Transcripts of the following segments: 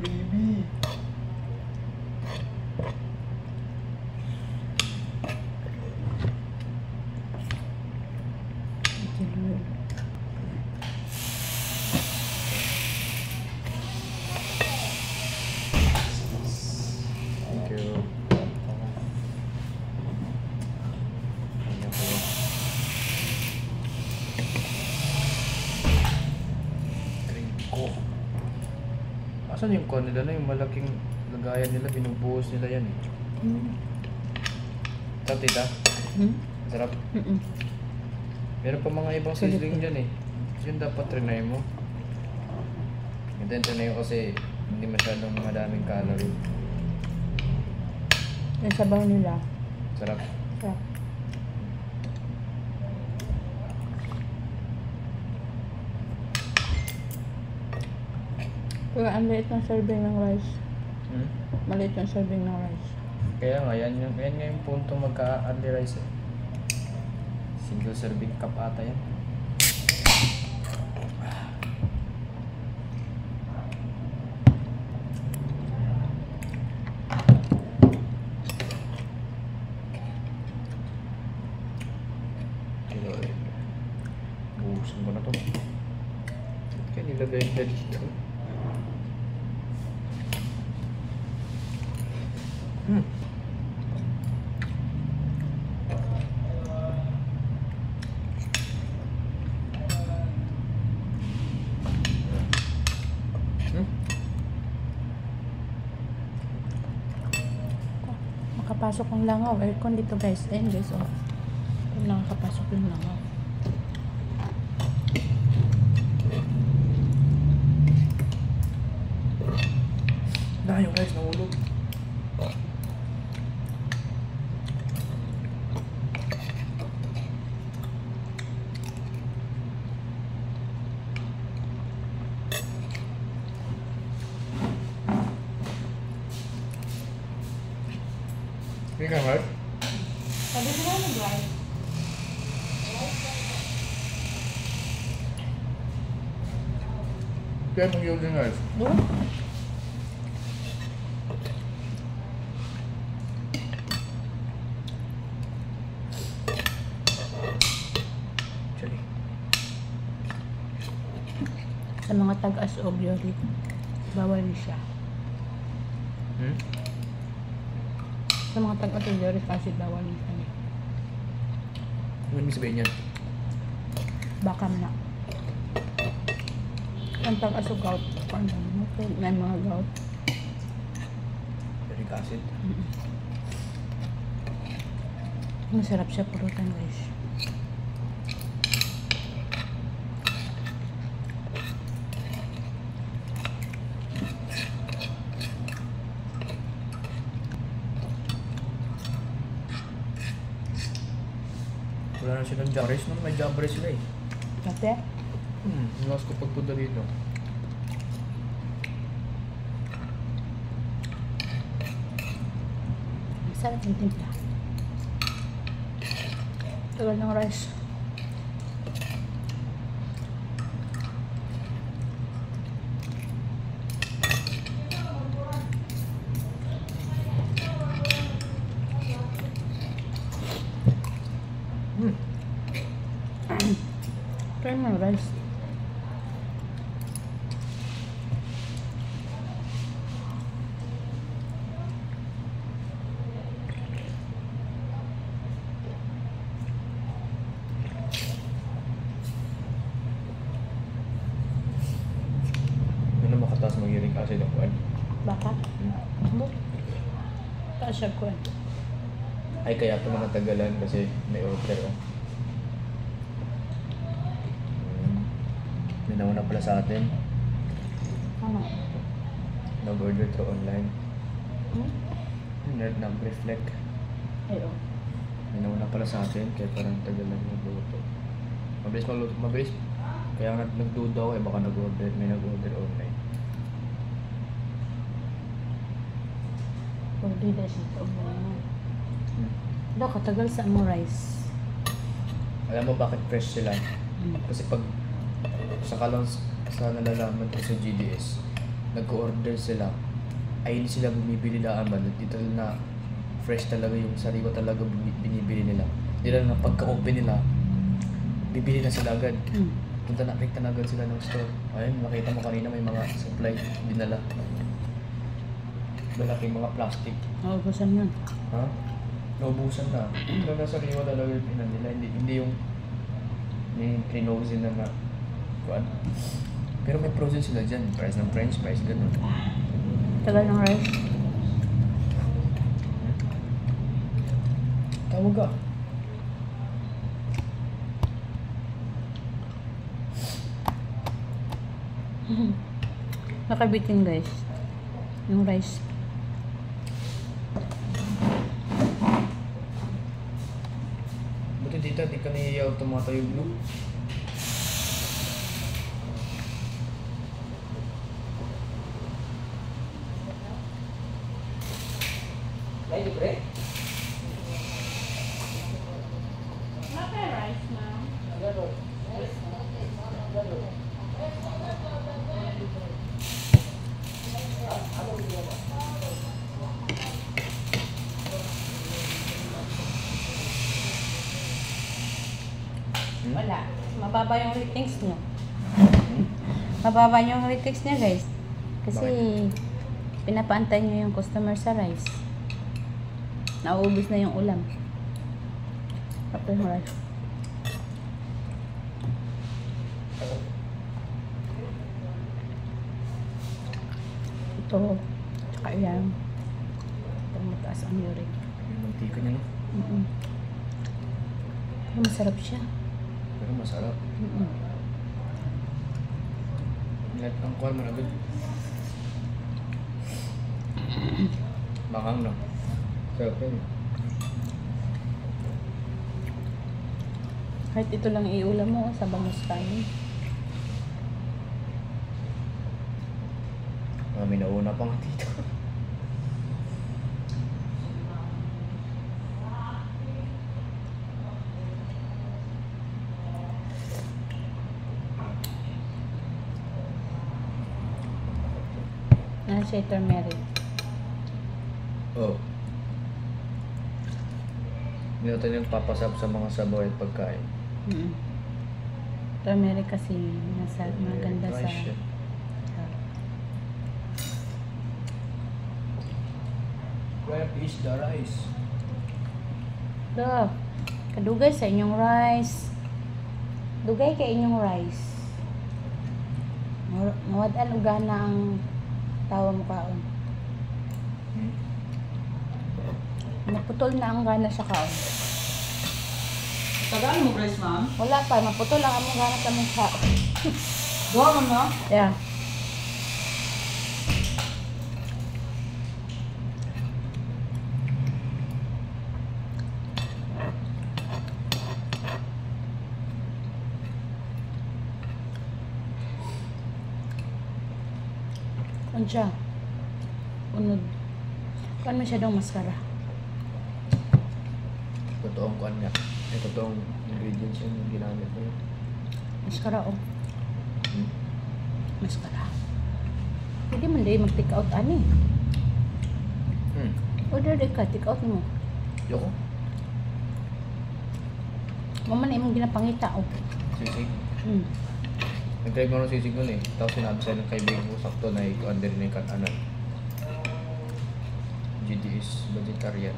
Baby. Thank you. Asan yung kon nila na yung malaking lagayan nila, binubuhos nila yan eh. Sarap tita? Sarap? Meron pa mga ibang sizzling dyan eh. Yun dapat trinay mo. Ito yung trinay ko kasi hindi masyadong madaming calorie. Yung sabaw nila. Sarap. Sarap. Pero ang liit ng serving ng rice. Maliit yung serving ng rice. Kaya nga, yan nga yung punto magka-only rice eh. Single serving cup ata yan. Buhusan ko na to. Kaya nilagay na dito. Makapasok ang langaw. Aircon dito guys. Ayun guys. Oh. Kung nakakapasok yung langaw. Na yung rice nahulog. Hindi ka rice? Sabi ko na nag-rice. Kaya mong yun rice? Doon? Sa mga tag-as-obyo rito, bawal siya. Sa mga tag-as-obyo rito kasi bawal siya. Ano yung sabihin yan? Baka na. Ang tag-as-gout, may mga gout. Uric acid? Masarap siya pulutan guys. Wala na silang jam rice. May jam rice sila eh. Dati? Last ko pagpunta dito. Masarap yung timpla. Tagal ng rice. Try mo rice. Ano makataas mag-uric acid ang kuwan? Baka? Taas siya ko. Ay kaya ito natagalan kasi may order oh. May nauna pala sa atin. Ano? Nag-order through online. Nerd ng reflect. Ayo. May nauna pala sa atin kaya parang tagalan magluto. Mabilis magluto, mabilis. Kaya nagduda ako eh baka nag-order, may nag-order online. Order na siya sa online. Daw katagal sa mo rice. Alam mo bakit fresh sila? Kasi pag saka lang sa nalalaman ko sa GDS, nag-order sila, ay hindi sila bumibili lang ba, dito na fresh talaga yung sariwa talaga binibili nila. Hindi lang na pagka-open nila, bibili na sila agad. Punta na agad sila ng store. Ayun, makita mo kanina may mga supply dinala. Malaking mga plastic. Naubusan yun. Ha? Naubusan na. Pero nasa sariwa talaga yung pinan nila. Hindi yung frozen na kuan. Pero may frozen sila dyan. Price ng french fries, ganun. Tagal ng rice. Tawag ka. Nakabitin guys. Yung rice. Buti dito, di ka nahiyaw tumatayog mo. Ay, libre? Rice na. Wala. Mababa yung ratings nyo. Mababa yung ratings niya guys. Kasi pinapaantay nyo yung customer sa rice. Nauubos na yung ulam. Tapos yung rice. Ito. Tsaka yan. Ito mataas ang uric. Yung mantika niya, no? Pero masarap siya. Pero masarap. Lahat ng kuwan, managod. Mangang, no? Sarap yun. Kahit ito lang iulam mo sa bangus kanin. May nauna pa nga dito. Ano siya turmeric? Oh. Hindi natin yung papasap sa mga sabaw at pagkain. Turmeric kasi maganda sa... Rice siya. Where is the rice? Do, kadugay sa inyong rice. Dugay kay inyong rice. Mawad-an ugana ang tawa mo kaon. Maputol na ang gana sa kaon. Tagaan mo, Grace, ma'am? Wala pa, maputol lang ang gana sa mukha. Doon mo, no? Yeah. Ano siya? Unod. Kuan masyadong maskara. Totoong kuan niya. Totoong ingredients yung ginamit mo. Maskara oh. Maskara. Hindi man day mag-take out ani. Order day ka, take out mo. Yoko. Mama na imong ginapangita oh. Sisig. Nag-try mo ng sisig nun eh. Tapos sinabi sa'yo ng kaibigan ko sakto na i-under na yung katanan. GD is vegetarian.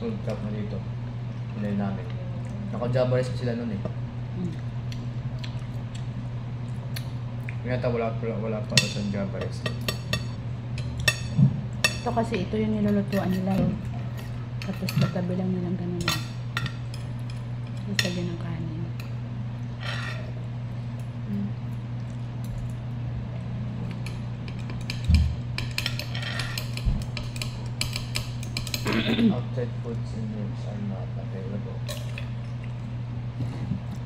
Full cup na dito. Pinay namin. Naka-Java rice sila nun eh. Ngayata wala pa sa Java rice. Ito kasi ito yung nilulutuan nila eh. Tapos pagtabi lang nilang ganun eh. Sabi ng kanin. Outside foods and drinks are not available.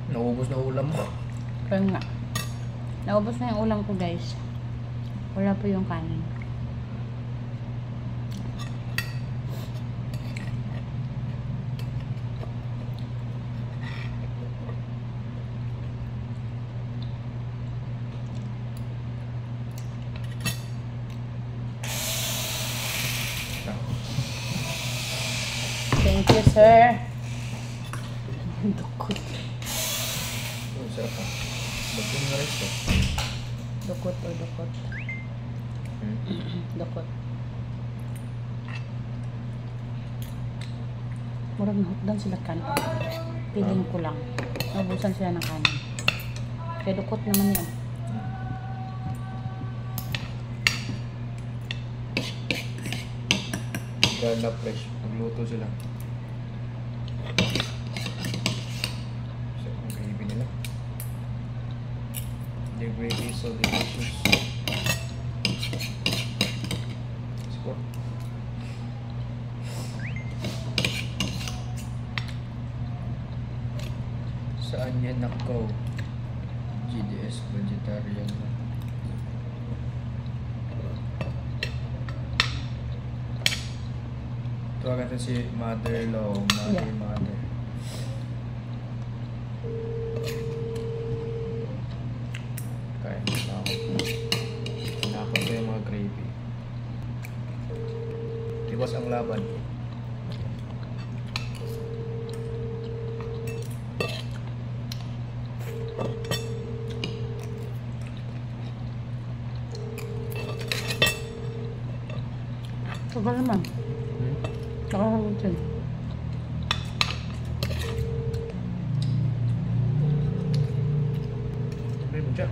Naubos na ulam mo. Kaya nga. Naubos na yung ulam ko guys. Wala po yung kanin. Sir. Dukot. Oh, sarap ha. Bagong na rice to. Dukot o dukot. Hmm? Dukot. Murag nahutdan sila kanin. Piling ko lang. Naubusan sila ng kanin. Kaya dukot naman yan. Gala fresh. Magluto sila. Sarap ang gravy nila. The gravy is so delicious. Siguro. Saan yan ako? GDS vegetarian na. Tawagan natin si mother-in-law, Yeah. mother. Kain na ako. Nakakot ko yung mga gravy. Tibas ang laban. Tagal naman. Nakakaroon siya. Sabi mo siya.